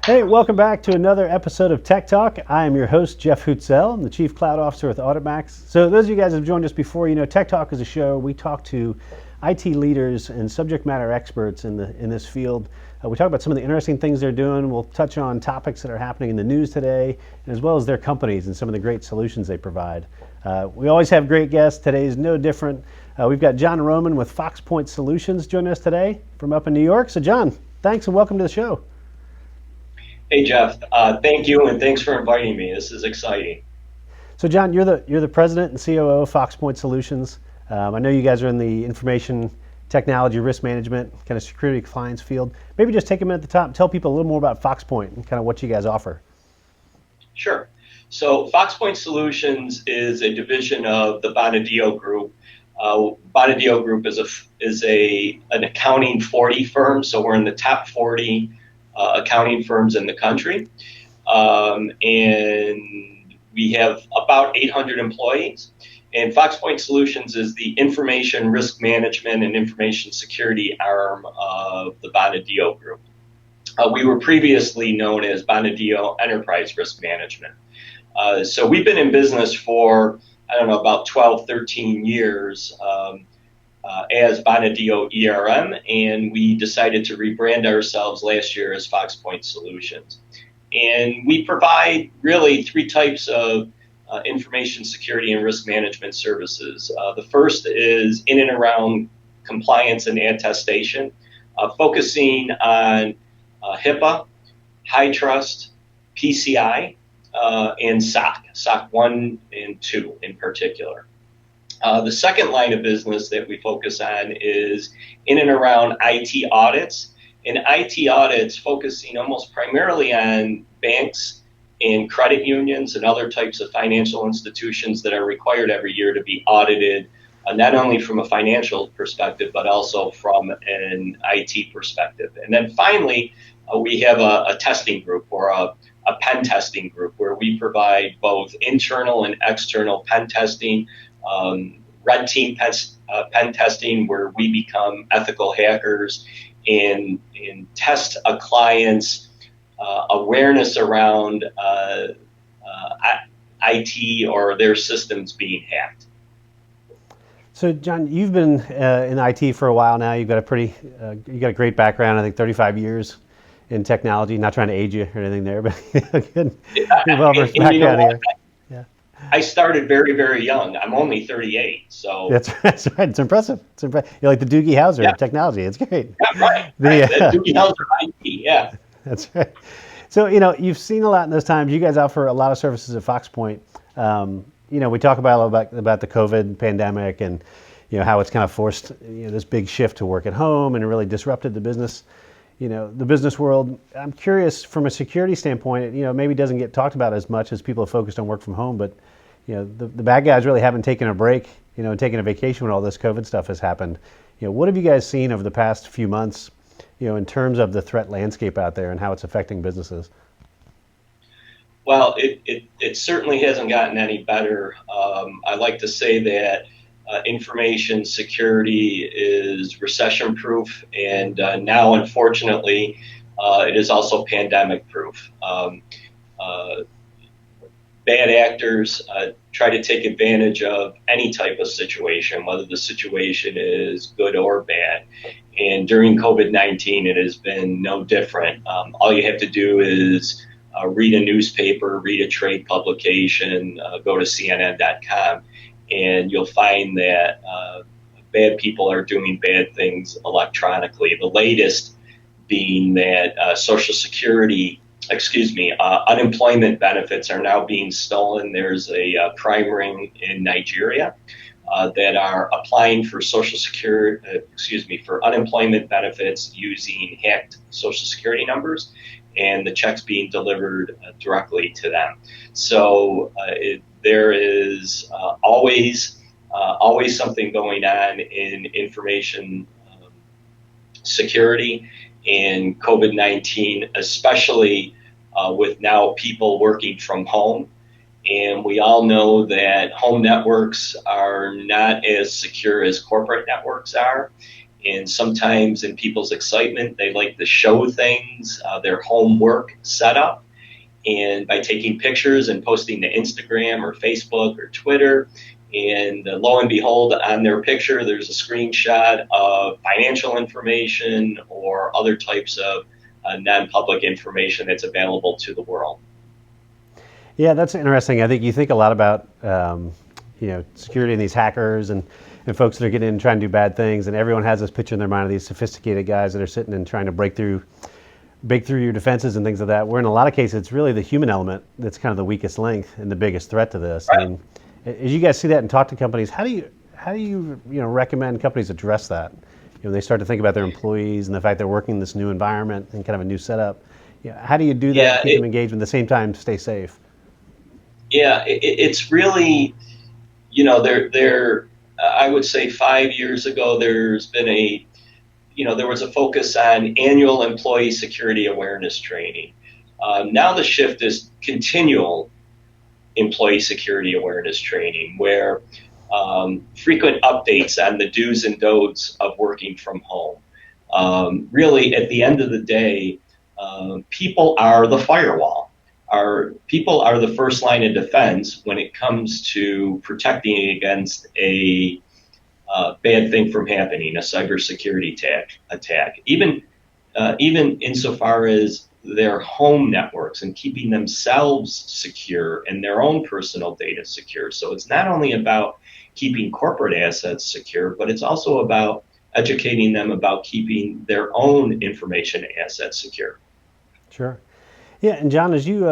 Hey, welcome back to another episode of Tech Talk. I am your host, Jeff Hootselle. I'm the Chief Cloud Officer with Auditmacs. So those of you guys that have joined us before, you know, Tech Talk is a show. We talk to IT leaders and subject matter experts in this field. We talk about some of the interesting things they're doing. We'll touch on topics that are happening in the news today, as well as their companies and some of the great solutions they provide. We always have great guests. Today is no different. We've got John Roman with FoxPoint Solutions joining us today from up in New York. So John, thanks and welcome to the show. Hey Jeff, thank you and thanks for inviting me. This is exciting. So John, you're the president and COO of FoxPoint Solutions. I know you guys are in the information technology risk management kind of security compliance field. Maybe just take a minute at the top and tell people a little more about FoxPoint and kind of what you guys offer. Sure. So FoxPoint Solutions is a division of the Bonadio Group. Bonadio Group is an accounting 40 firm, so we're in the top 40 accounting firms in the country, and we have about 800 employees. And FoxPoint Solutions is the information risk management and information security arm of the Bonadio Group. We were previously known as Bonadio Enterprise Risk Management. So we've been in business for, about 12, 13 years as Bonadio ERM, and we decided to rebrand ourselves last year as FoxPoint Solutions. And we provide really three types of information security and risk management services. The first is in and around compliance and attestation, focusing on HIPAA, high trust, PCI, and SOC 1 and 2 in particular. The second line of business that we focus on is in and around IT audits, and IT audits focusing almost primarily on banks and credit unions and other types of financial institutions that are required every year to be audited, not only from a financial perspective, but also from an IT perspective. And then finally, we have a testing group or a pen testing group where we provide both internal and external pen testing, red team pen testing, where we become ethical hackers and test a client's awareness around IT or their systems being hacked. So John, you've been in IT for a while now. You've got you got a great background. I think 35 years in technology. Not trying to age you or anything there, but good well-versed background here. I started very, very young. I'm only 38, so that's right. It's impressive. You're like the Doogie Howser of technology. It's great. Yeah, right. The Doogie Howser of IT. Yeah, that's right. So you've seen a lot in those times. You guys offer a lot of services at FoxPoint. We talk about the COVID pandemic and how it's kind of forced this big shift to work at home and it really disrupted the business. The business world. I'm curious from a security standpoint, maybe doesn't get talked about as much as people are focused on work from home, but the bad guys really haven't taken a break, and taken a vacation when all this COVID stuff has happened. What have you guys seen over the past few months, in terms of the threat landscape out there and how it's affecting businesses? Well, it certainly hasn't gotten any better. I like to say that information security is recession-proof, and now, unfortunately, it is also pandemic-proof. Bad actors try to take advantage of any type of situation, whether the situation is good or bad. And during COVID-19, it has been no different. All you have to do is read a newspaper, read a trade publication, go to CNN.com, and you'll find that bad people are doing bad things electronically. The latest being that unemployment benefits are now being stolen. There's a crime ring in Nigeria that are applying for for unemployment benefits using hacked Social Security numbers, and the checks being delivered directly to them. So there is always something going on in information security, and COVID-19, especially with now people working from home. And we all know that home networks are not as secure as corporate networks are. And sometimes in people's excitement, they like to show things, their home work setup. And by taking pictures and posting to Instagram or Facebook or Twitter, and lo and behold, on their picture, there's a screenshot of financial information or other types of non-public information that's available to the world. Yeah, that's interesting. I think you think a lot about security and these hackers and folks that are getting in and trying to do bad things, and everyone has this picture in their mind of these sophisticated guys that are sitting and trying to break through your defenses and things like that. Where in a lot of cases, it's really the human element that's kind of the weakest link and the biggest threat to this. Right. I mean, as you guys see that and talk to companies, how do you recommend companies address that? When they start to think about their employees and the fact they're working in this new environment and kind of a new setup, how do you do that? Yeah, keep them engaged, but at the same time stay safe? Yeah, it's really, I would say 5 years ago, there was a focus on annual employee security awareness training. Now the shift is continual employee security awareness training, where frequent updates on the do's and don'ts of working from home. Really, at the end of the day, people are the firewall. People are the first line of defense when it comes to protecting against a bad thing from happening, a cybersecurity attack. Even insofar as their home networks and keeping themselves secure and their own personal data secure. So it's not only about keeping corporate assets secure, but it's also about educating them about keeping their own information assets secure. Sure. Yeah, and John, as you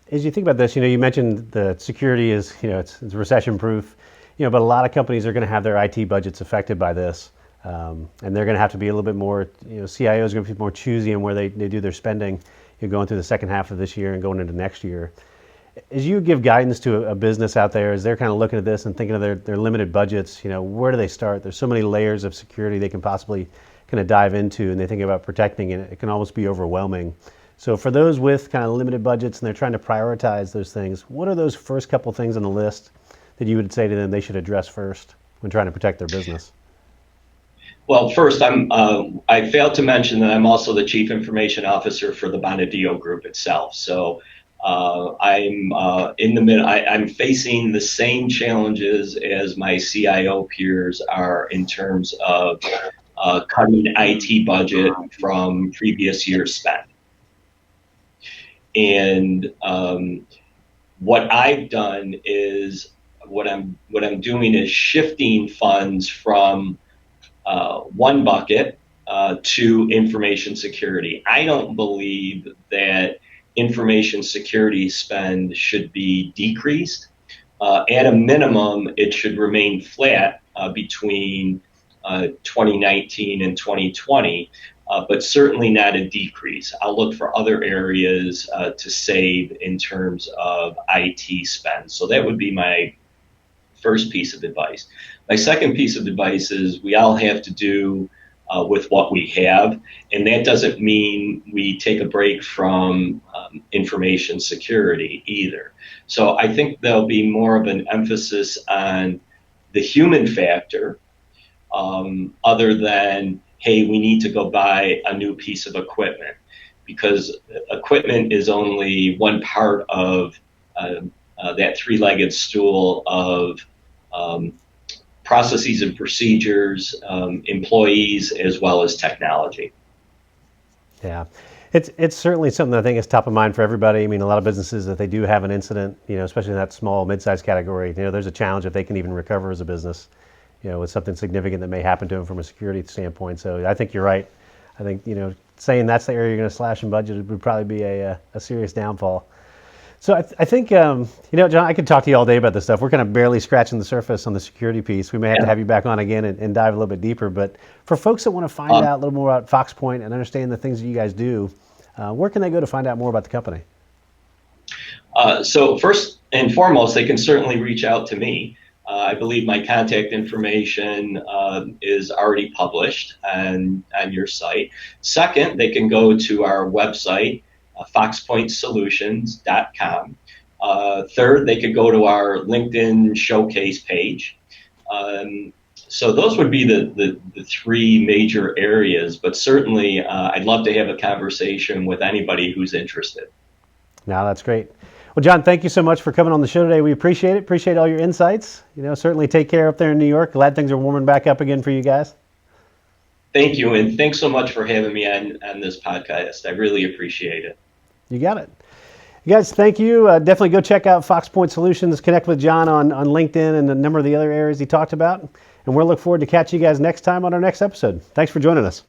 think about this, you mentioned the security is, it's recession proof, but a lot of companies are going to have their IT budgets affected by this. And they're going to have to be a little bit more, CIOs are going to be more choosy on where they do their spending, going through the second half of this year and going into next year. As you give guidance to a business out there, as they're kind of looking at this and thinking of their limited budgets, where do they start? There's so many layers of security they can possibly kind of dive into, and they think about protecting it. It can almost be overwhelming. So for those with kind of limited budgets and they're trying to prioritize those things, what are those first couple things on the list that you would say to them they should address first when trying to protect their business? Well, first, I failed to mention that I'm also the Chief Information Officer for the Bonadio Group itself. So I'm in the middle. I'm facing the same challenges as my CIO peers are in terms of cutting IT budget from previous year's spend. And what I've done is what I'm doing is shifting funds from one bucket to information security. I don't believe that information security spend should be decreased. At a minimum, it should remain flat between 2019 and 2020, but certainly not a decrease. I'll look for other areas to save in terms of IT spend. So that would be my first piece of advice. My second piece of advice is we all have to do with what we have, and that doesn't mean we take a break from information security either. So I think there'll be more of an emphasis on the human factor other than, hey, we need to go buy a new piece of equipment, because equipment is only one part of that three-legged stool of processes and procedures, employees, as well as technology. Yeah, it's certainly something that I think is top of mind for everybody. I mean, a lot of businesses, if they do have an incident, especially in that small, mid-sized category, there's a challenge if they can even recover as a business, with something significant that may happen to them from a security standpoint. So I think you're right. I think, saying that's the area you're going to slash in budget would probably be a serious downfall. So I think, John, I could talk to you all day about this stuff. We're kind of barely scratching the surface on the security piece. We may have to have you back on again and dive a little bit deeper. But for folks that want to find out a little more about FoxPoint and understand the things that you guys do, where can they go to find out more about the company? So first and foremost, they can certainly reach out to me. I believe my contact information is already published on your site. Second, they can go to our website, foxpointsolutions.com. Third, they could go to our LinkedIn showcase page. So those would be the three major areas, but certainly I'd love to have a conversation with anybody who's interested. No, that's great. Well, John, thank you so much for coming on the show today. We appreciate it. Appreciate all your insights. Certainly take care up there in New York. Glad things are warming back up again for you guys. Thank you, and thanks so much for having me on this podcast. I really appreciate it. You got it. You guys, thank you. Definitely go check out Fox Point Solutions. Connect with John on LinkedIn and a number of the other areas he talked about. And we'll look forward to catching you guys next time on our next episode. Thanks for joining us.